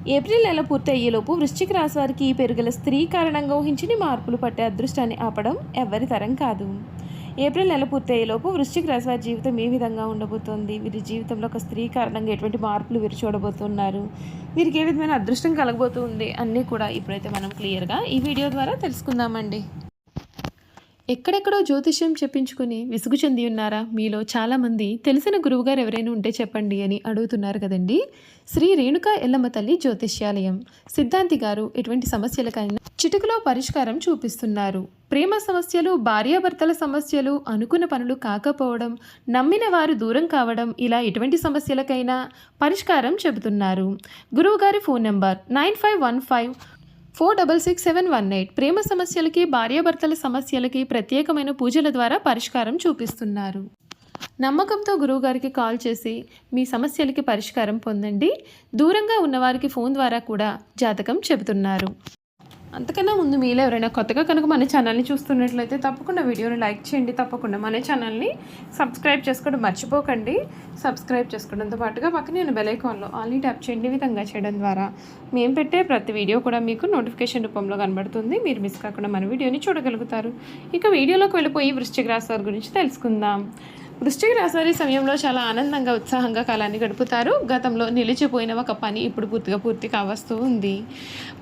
April నెల పూర్తయ్యేలోపు వృశ్చిక రాశి వారికి ఈ పెరుగుల స్త్రీ కారణంగా ఊహించిన మార్పులు పట్టే అదృష్టాన్ని ఆపడం ఎవరి తరం కాదు. ఏప్రిల్ నెల పూర్తయ్యేలోపు వృశ్చిక రాశి వారి జీవితం ఏ విధంగా ఉండబోతోంది, వీరి జీవితంలో ఒక స్త్రీ కారణంగా ఎటువంటి మార్పులు వీరు చూడబోతున్నారు, వీరికి ఏ విధమైన అదృష్టం కలగబోతుంది అన్నీ కూడా ఇప్పుడైతే మనం క్లియర్గా ఈ వీడియో ద్వారా తెలుసుకుందామండి. ఎక్కడెక్కడో జ్యోతిష్యం చెప్పించుకుని విసుగు చెంది ఉన్నారా? మీలో చాలామంది తెలిసిన గురువుగారు ఎవరైనా ఉంటే చెప్పండి అని అడుగుతున్నారు కదండి. శ్రీ రేణుకా ఎల్లమ్మ తల్లి జ్యోతిష్యాలయం సిద్ధాంతి గారు ఎటువంటి సమస్యలకైనా చిటికలో పరిష్కారం చూపిస్తున్నారు. ప్రేమ సమస్యలు, భార్యాభర్తల సమస్యలు, అనుకున్న పనులు కాకపోవడం, నమ్మిన వారు దూరం కావడం, ఇలా ఎటువంటి సమస్యలకైనా పరిష్కారం చెబుతున్నారు. గురువుగారి ఫోన్ నెంబర్ 9515466718. ప్రేమ సమస్యలకి, భార్యాభర్తల సమస్యలకి ప్రత్యేకమైన పూజల ద్వారా పరిష్కారం చూపిస్తున్నారు. నమ్మకంతో గురువుగారికి కాల్ చేసి మీ సమస్యలకి పరిష్కారం పొందండి. దూరంగా ఉన్నవారికి ఫోన్ ద్వారా కూడా జాతకం చెబుతున్నారు. అంతకన్నా ముందు మీలో ఎవరైనా కొత్తగా కనుక మన ఛానల్ని చూస్తున్నట్లయితే తప్పకుండా వీడియోని లైక్ చేయండి. తప్పకుండా మన ఛానల్ని సబ్స్క్రైబ్ చేసుకోవడం మర్చిపోకండి. సబ్స్క్రైబ్ చేసుకోవడంతో పాటుగా పక్కనే ఉన్న బెల్ ఐకాన్లో ఆల్ని ట్యాప్ చేయండి. ఈ విధంగా చేయడం ద్వారా మేము పెట్టే ప్రతి వీడియో కూడా మీకు నోటిఫికేషన్ రూపంలో కనబడుతుంది. మీరు మిస్ కాకుండా మన వీడియోని చూడగలుగుతారు. ఇక వీడియోలోకి వెళ్ళిపోయి వృశ్చిక రాశి వారి గురించి తెలుసుకుందాం. వృశ్చిక రాశి వారి సమయంలో చాలా ఆనందంగా, ఉత్సాహంగా కాలాన్ని గడుపుతారు. గతంలో నిలిచిపోయిన ఒక పని ఇప్పుడు పూర్తి కావస్తూ ఉంది.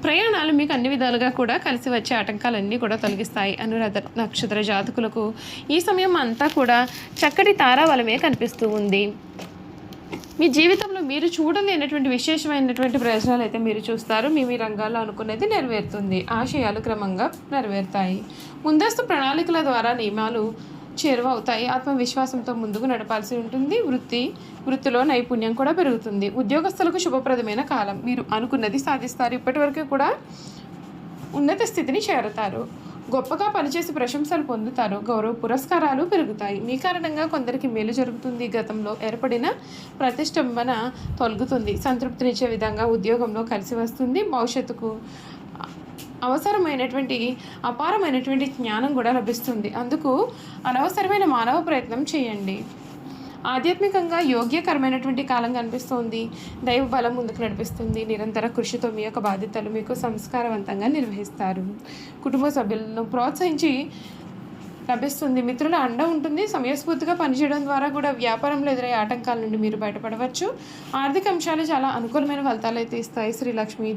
ప్రయాణాలు మీకు అన్ని విధాలుగా కూడా కలిసి వచ్చే ఆటంకాలన్నీ కూడా తొలగిస్తాయి. అనురాధ నక్షత్ర జాతకులకు ఈ సమయం అంతా కూడా చక్కటి తారాబలమే కనిపిస్తూ ఉంది. మీ జీవితంలో మీరు చూడలేనటువంటి విశేషమైనటువంటి ప్రయోజనాలు అయితే మీరు చూస్తారు. మీ రంగాల్లో అనుకునేది నెరవేరుతుంది. ఆశయాలు క్రమంగా నెరవేరుతాయి. ముందస్తు ప్రణాళికల ద్వారా నియమాలు చేరువవుతాయి. ఆత్మవిశ్వాసంతో ముందుకు నడపాల్సి ఉంటుంది. వృత్తిలో నైపుణ్యం కూడా పెరుగుతుంది. ఉద్యోగస్తులకు శుభప్రదమైన కాలం. మీరు అనుకున్నది సాధిస్తారు. ఇప్పటివరకు కూడా ఉన్నత స్థితిని చేరుతారు. గొప్పగా పనిచేసి ప్రశంసలు పొందుతారు. గౌరవ పురస్కారాలు పెరుగుతాయి. మీ కారణంగా కొందరికి మేలు జరుగుతుంది. గతంలో ఏర్పడిన ప్రతిష్టంభన తొలగుతుంది. సంతృప్తినిచ్చే విధంగా ఉద్యోగంలో కలిసి వస్తుంది. భవిష్యత్తుకు అవసరమైనటువంటి అపారమైనటువంటి జ్ఞానం కూడా లభిస్తుంది. అందుకు అనవసరమైన మానవ ప్రయత్నం చేయండి. ఆధ్యాత్మికంగా యోగ్యకరమైనటువంటి కాలం కనిపిస్తోంది. దైవ బలం ముందుకు నడిపిస్తుంది. నిరంతర కృషితో మీ యొక్క బాధ్యతలు మీకు సంస్కారవంతంగా నిర్వహిస్తారు. కుటుంబ సభ్యులను ప్రోత్సహించి లభిస్తుంది. మిత్రుల అండ ఉంటుంది. సమయస్ఫూర్తిగా పనిచేయడం ద్వారా కూడా వ్యాపారంలో ఎదురయ్యే ఆటంకాల నుండి మీరు బయటపడవచ్చు. ఆర్థిక అంశాలు చాలా అనుకూలమైన ఫలితాలు అయితే ఇస్తాయి. శ్రీ లక్ష్మీ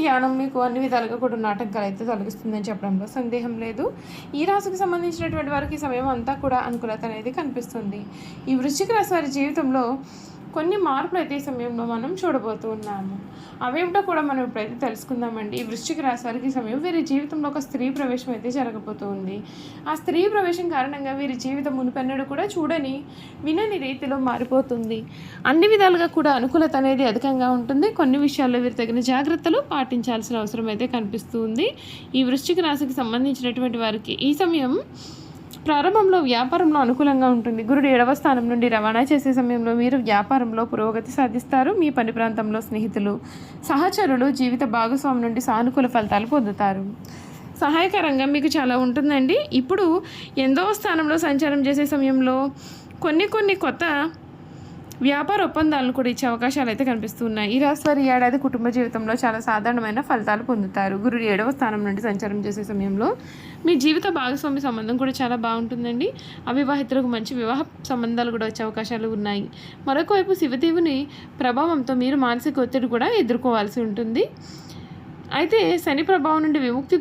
ధ్యానం మీకు అన్ని విధాలుగా కూడా ఉన్న ఆటంకాలు అయితే తొలగిస్తుందని చెప్పడంలో సందేహం లేదు. ఈ రాశికి సంబంధించినటువంటి వారికి సమయం అంతా కూడా అనుకూలత అనేది కనిపిస్తుంది. ఈ వృశ్చిక రాశి వారి జీవితంలో కొన్ని మార్పులు అయితే ఈ సమయంలో మనం చూడబోతూ ఉన్నాము. అవేమిటో కూడా మనం ఇప్పుడైతే తెలుసుకుందామండి. ఈ వృశ్చిక రాశి వారికి సమయం వీరి జీవితంలో ఒక స్త్రీ ప్రవేశం అయితే జరగబోతుంది. ఆ స్త్రీ ప్రవేశం కారణంగా వీరి జీవితం మునుపెన్నడూ కూడా చూడని, వినని రీతిలో మారిపోతుంది. అన్ని విధాలుగా కూడా అనుకూలత అనేది అధికంగా ఉంటుంది. కొన్ని విషయాల్లో వీరు తగిన జాగ్రత్తలు పాటించాల్సిన అవసరం అయితే కనిపిస్తుంది. ఈ వృశ్చిక రాశికి సంబంధించినటువంటి వారికి ఈ సమయం ప్రారంభంలో వ్యాపారంలో అనుకూలంగా ఉంటుంది. గురుడు 7వ స్థానం నుండి రవాణా చేసే సమయంలో మీరు వ్యాపారంలో పురోగతి సాధిస్తారు. మీ పని ప్రాంతంలో స్నేహితులు, సహచరులు, జీవిత భాగస్వామి నుండి సానుకూల ఫలితాలు పొందుతారు. సహాయకరంగా మీకు చాలా ఉంటుందండి. ఇప్పుడు 8వ స్థానంలో సంచారం చేసే సమయంలో కొన్ని కొత్త వ్యాపార ఒప్పందాలను కూడా ఇచ్చే అవకాశాలు అయితే కనిపిస్తున్నాయి. ఈ రాశి వారి ఏడాది కుటుంబ జీవితంలో చాలా సాధారణమైన ఫలితాలు పొందుతారు. గురుడు 7వ స్థానం నుండి సంచారం చేసే సమయంలో మీ జీవిత భాగస్వామి సంబంధం కూడా చాలా బాగుంటుందండి. అవివాహితులకు మంచి వివాహ సంబంధాలు కూడా వచ్చే అవకాశాలు ఉన్నాయి. మరొక వైపు శివదేవుని ప్రభావంతో మీరు మానసిక ఒత్తిడి కూడా ఎదుర్కోవాల్సి ఉంటుంది. అయితే శని ప్రభావం నుండి విముక్తి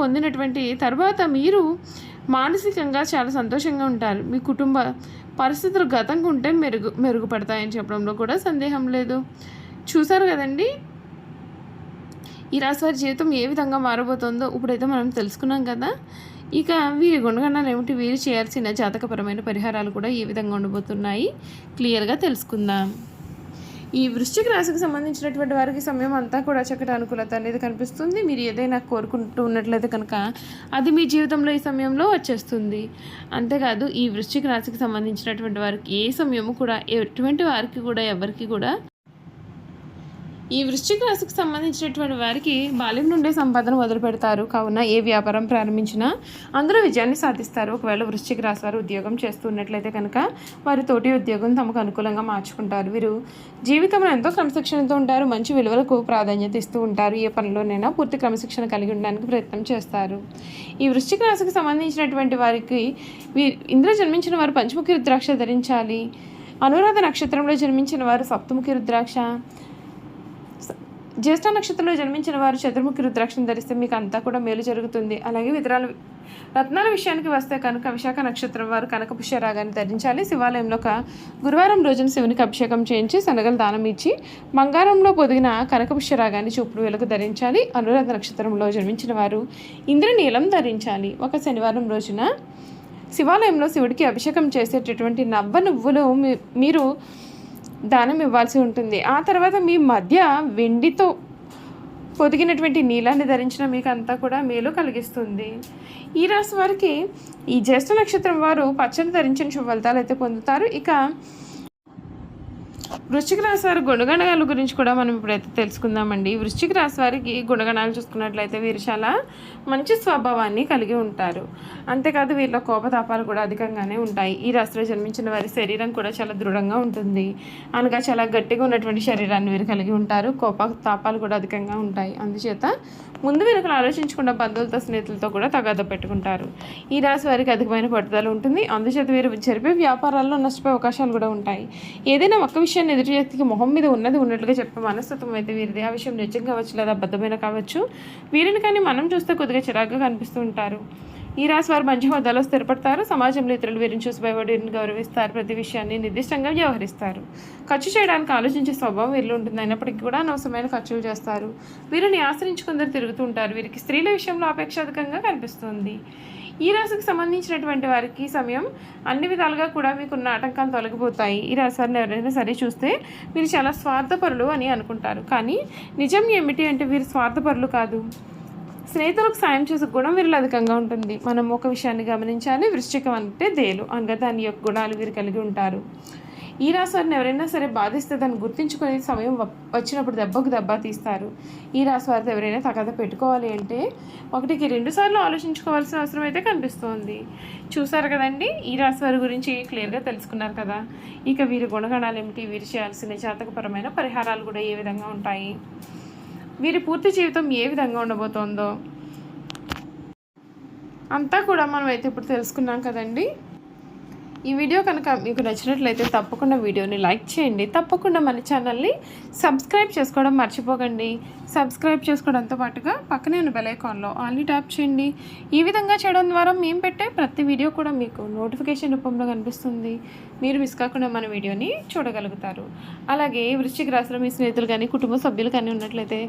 పొందినటువంటి తర్వాత మీరు మానసికంగా చాలా సంతోషంగా ఉంటారు. మీ కుటుంబ పరిస్థితులు గతంగా ఉంటే మెరుగుపడతాయని చెప్పడంలో కూడా సందేహం లేదు. చూసారు కదండి ఈ రాశి వారి జీవితం ఏ విధంగా మారబోతుందో ఇప్పుడైతే మనం తెలుసుకున్నాం కదా. ఇక వీరి గుణగణాలు ఏమిటి, వీరు చేయాల్సిన జాతకపరమైన పరిహారాలు కూడా ఏ విధంగా ఉండబోతున్నాయి క్లియర్గా తెలుసుకుందాం. ఈ వృశ్చిక రాశికి సంబంధించినటువంటి వారికి సమయం అంతా కూడా చక్కటి అనుకూలత అనేది కనిపిస్తుంది. మీరు ఏదైనా కోరుకుంటూ ఉన్నట్లయితే కనుక అది మీ జీవితంలో ఈ సమయంలో వచ్చేస్తుంది. అంతేకాదు ఈ వృశ్చిక రాశికి సంబంధించినటువంటి వారికి ఏ సమయము కూడా ఎటువంటి వారికి కూడా ఎవరికి కూడా ఈ వృశ్చిక రాశికి సంబంధించినటువంటి వారికి బాల్యం నుండే సంపాదన మొదలు పెడతారు. కావున ఏ వ్యాపారం ప్రారంభించినా అందరూ విజయాన్ని సాధిస్తారు. ఒకవేళ వృశ్చిక రాశి వారు ఉద్యోగం చేస్తున్నట్లయితే కనుక వారి తోటి ఉద్యోగం తమకు అనుకూలంగా మార్చుకుంటారు. వీరు జీవితంలో ఎంతో క్రమశిక్షణతో ఉంటారు. మంచి విలువలకు ప్రాధాన్యత ఇస్తూ ఉంటారు. ఏ పనిలోనైనా పూర్తి క్రమశిక్షణ కలిగి ఉండడానికి ప్రయత్నం చేస్తారు. ఈ వృశ్చిక రాశికి సంబంధించినటువంటి వారికి ఇందులో జన్మించిన వారు పంచముఖి రుద్రాక్ష ధరించాలి. అనురాధ నక్షత్రంలో జన్మించిన వారు సప్తముఖి రుద్రాక్ష, జ్యేష్ఠ నక్షత్రంలో జన్మించిన వారు చతుర్ముఖి రుద్రాక్షను ధరిస్తే మీకు అంతా కూడా మేలు జరుగుతుంది. అలాగే రత్నాల విషయానికి వస్తే కనుక విశాఖ నక్షత్రం వారు కనక పుష్యరాగాన్ని ధరించాలి. శివాలయంలో గురువారం రోజున శివునికి అభిషేకం చేయించి శనగలు దానం ఇచ్చి బంగారంలో పొదిగిన కనక పుష్యరాగాన్ని చూపుడు వేలకు ధరించాలి. అనురాధ నక్షత్రంలో జన్మించిన వారు ఇంద్రనీలం ధరించాలి. ఒక శనివారం రోజున శివాలయంలో శివుడికి అభిషేకం చేసేటటువంటి నవ్వ నువ్వులు మీరు దానం ఇవ్వాల్సి ఉంటుంది. ఆ తర్వాత మీ మధ్య వెండితో పొదిగినటువంటి నీలాన్ని ధరించిన మీకు అంతా కూడా మేలు కలిగిస్తుంది. ఈ రాశి వారికి ఈ జ్యేష్ఠ నక్షత్రం వారు పచ్చని ధరించిన శుభ ఫలితాలు అయితే పొందుతారు. ఇక వృశ్చిక రాశి వారి గుణగణాల గురించి కూడా మనం ఇప్పుడైతే తెలుసుకుందామండి. వృశ్చిక రాశి వారికి గుణగణాలు చూసుకున్నట్లయితే వీరు చాలా మంచి స్వభావాన్ని కలిగి ఉంటారు. అంతేకాదు వీరిలో కోపతాపాలు కూడా అధికంగానే ఉంటాయి. ఈ రాశిలో జన్మించిన వారి శరీరం కూడా చాలా దృఢంగా ఉంటుంది. అనగా చాలా గట్టిగా ఉన్నటువంటి శరీరాన్ని వీరు కలిగి ఉంటారు. కోపతాపాలు కూడా అధికంగా ఉంటాయి. అందుచేత ముందు వెనుకలు ఆలోచించకుండా బంధువులతో స్నేహితులతో కూడా తగాద పెట్టుకుంటారు. ఈ రాశి వారికి అధికమైన పట్టుదల ఉంటుంది. అందుచేత వీరు జరిపే వ్యాపారాల్లో నష్టపోయే అవకాశాలు కూడా ఉంటాయి. ఏదైనా ఒక్క విషయాన్ని ఎదుటి వ్యక్తికి మొహం మీద ఉన్నట్టుగా చెప్పే మనస్తత్వం అయితే వీరిది. ఆ విషయం నిజం కావచ్చు లేదా అబద్ధమైన కావచ్చు. వీరిని కానీ మనం చూస్తే కొద్దిగా చిరాగ్గా కనిపిస్తూ ఉంటారు. ఈ రాశి వారు మంచి హోదాలో స్థిరపడతారు. సమాజంలో ఇతరులు వీరిని చూసి భయపడి వీరిని గౌరవిస్తారు. ప్రతి విషయాన్ని నిర్దిష్టంగా వ్యవహరిస్తారు. ఖర్చు చేయడానికి ఆలోచించే స్వభావం వీరిలో ఉంటుంది. అయినప్పటికీ కూడా అనవసరమైన ఖర్చులు చేస్తారు. వీరిని ఆశ్రయించుకుందరు తిరుగుతూ ఉంటారు. వీరికి స్త్రీల విషయంలో అపేక్ష అధికంగా కనిపిస్తుంది. ఈ రాశికి సంబంధించినటువంటి వారికి సమయం అన్ని విధాలుగా కూడా మీకున్న ఆటంకాలు తొలగిపోతాయి. ఈ రాశి వారిని ఎవరైనా సరే చూస్తే మీరు చాలా స్వార్థపరులు అని అనుకుంటారు. కానీ నిజం ఏమిటి అంటే వీరు స్వార్థపరులు కాదు. స్నేహితులకు సాయం చేసే గుణం వీరిలో అధికంగా ఉంటుంది. మనం ఒక విషయాన్ని గమనించాలి. వృశ్చికం అంటే దేలు అనగా దాని యొక్క గుణాలు వీరు కలిగి ఉంటారు. ఈ రాశి వారిని ఎవరైనా సరే బాధిస్తే దాన్ని గుర్తించుకునే సమయం వచ్చినప్పుడు దెబ్బకు దెబ్బ తీస్తారు. ఈ రాశి వారితో ఎవరైనా తగాద పెట్టుకోవాలి అంటే 1-2 సార్లు ఆలోచించుకోవాల్సిన అవసరం అయితే కనిపిస్తోంది. చూసారు కదండి, ఈ రాశి వారి గురించి క్లియర్గా తెలుసుకున్నారు కదా. ఇక వీరి గుణగణాలు ఏమిటి, వీరు చేయాల్సిన జాతకపరమైన పరిహారాలు కూడా ఏ విధంగా ఉంటాయి, వీరి పూర్తి జీవితం ఏ విధంగా ఉండబోతోందో అంతా కూడా మనం అయితే ఇప్పుడు తెలుసుకున్నాం కదండి. ఈ వీడియో కనుక మీకు నచ్చినట్లయితే తప్పకుండా వీడియోని లైక్ చేయండి. తప్పకుండా మన ఛానల్ని సబ్స్క్రైబ్ చేసుకోవడం మర్చిపోకండి. సబ్స్క్రైబ్ చేసుకోవడంతో పాటుగా పక్కనే ఉన్న బెల్ ఐకాన్లో ఆల్ని ట్యాప్ చేయండి. ఈ విధంగా చేయడం ద్వారా మేము పెట్టే ప్రతి వీడియో కూడా మీకు నోటిఫికేషన్ రూపంలో కనిపిస్తుంది. మీరు మిస్ కాకుండా మన వీడియోని చూడగలుగుతారు. అలాగే వృశ్చిక రాశిలో మీ స్నేహితులు కానీ కుటుంబ సభ్యులు కానీ ఉన్నట్లయితే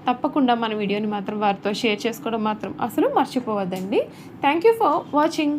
తప్పకుండా మన వీడియోని మాత్రం వారితో షేర్ చేసుకోవడం మాత్రం అసలు మర్చిపోవద్దండి. Thank you for watching.